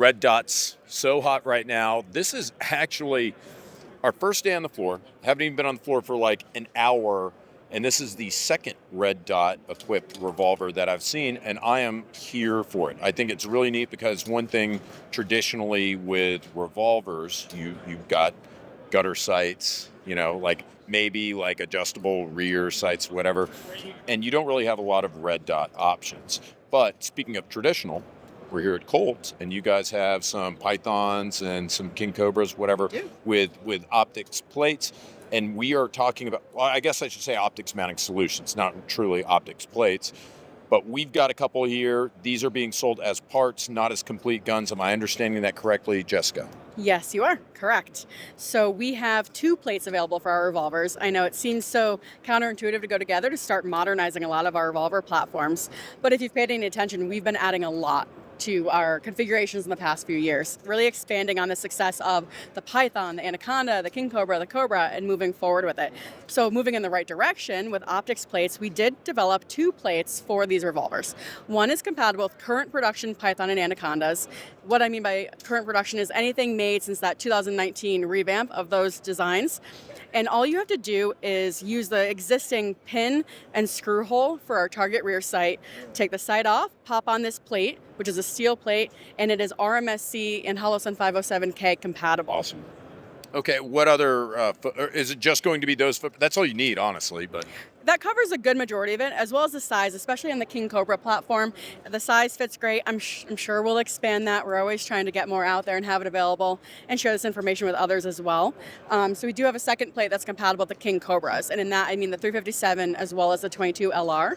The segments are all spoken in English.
red dots so hot right now. This is actually our first day on the floor. Haven't even been on the floor for like an hour. And this is the second red dot equipped revolver that I've seen, and I am here for it. I think it's really neat because one thing traditionally with revolvers, you've got gutter sights, like maybe like adjustable rear sights, whatever, and you don't really have a lot of red dot options. But speaking of traditional, we're here at Colt, and you guys have some Pythons and some King Cobras, whatever, with optics plates. And we are talking about, well, I guess I should say optics mounting solutions, not truly optics plates. But we've got a couple here. These are being sold as parts, not as complete guns. Am I understanding that correctly, Jessica? Yes, you are. Correct. So we have 2 plates available for our revolvers. I know it seems so counterintuitive to go together to start modernizing a lot of our revolver platforms. But if you've paid any attention, we've been adding a lot to our configurations in the past few years, really expanding on the success of the Python, the Anaconda, the King Cobra, the Cobra, and moving forward with it. So moving in the right direction with optics plates, we did develop 2 plates for these revolvers. One is compatible with current production Python and Anacondas. What I mean by current production is anything made since that 2019 revamp of those designs. And all you have to do is use the existing pin and screw hole for our target rear sight, take the sight off, pop on this plate, which is a steel plate, and it is RMSC and Holosun 507K compatible. Awesome. Okay, what other, is it just going to be those foot? That's all you need, honestly, but. That covers a good majority of it, as well as the size, especially on the King Cobra platform. The size fits great. I'm sure we'll expand that. We're always trying to get more out there and have it available and share this information with others as well. So we do have a second plate that's compatible with the King Cobras. And in that, I mean the 357 as well as the 22 LR.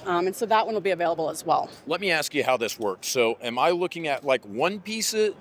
And so that one will be available as well. Let me ask you how this works. So am I looking at like one pieces?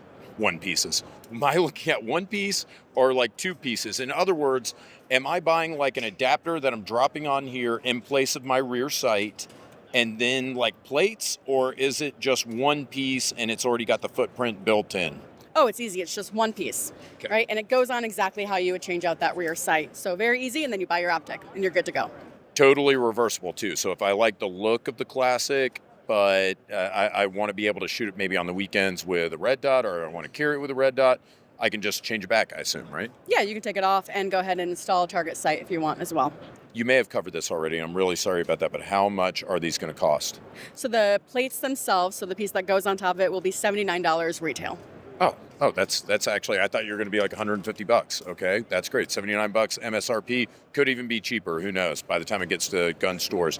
Am I looking at one piece or like 2 pieces? In other words, am I buying like an adapter that I'm dropping on here in place of my rear sight and then like plates, or is it just one piece and it's already got the footprint built in? Oh, it's easy. It's just one piece, right? And it goes on exactly how you would change out that rear sight. So very easy, and then you buy your optic and you're good to go. Totally reversible too. So if I like the look of the Classic, but I want to be able to shoot it maybe on the weekends with a red dot, or I want to carry it with a red dot, I can just change it back, I assume, right? Yeah, you can take it off and go ahead and install a target sight if you want as well. You may have covered this already. I'm really sorry about that, but how much are these going to cost? So the plates themselves, so the piece that goes on top of it, will be $79 retail. Oh, that's actually, I thought you were going to be like $150. Okay, that's great. $79 MSRP, could even be cheaper. Who knows? By the time it gets to gun stores.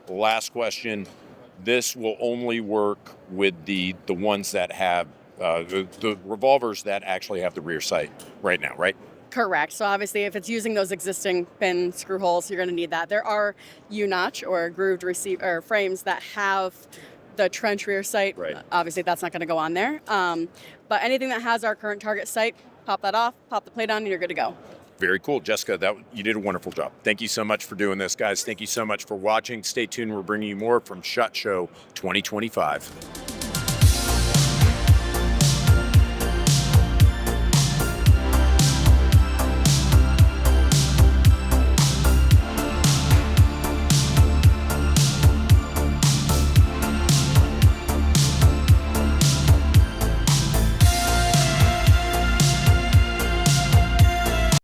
Last question. This will only work with the ones that have the revolvers that actually have the rear sight right now, right? Correct. So obviously, if it's using those existing pin screw holes, you're going to need that. There are U-notch or grooved receiver frames that have the trench rear sight. Right. Obviously, that's not going to go on there. But anything that has our current target sight, pop that off, pop the plate on, and you're good to go. Very cool. Jessica, you did a wonderful job. Thank you so much for doing this, guys. Thank you so much for watching. Stay tuned. We're bringing you more from SHOT Show 2025.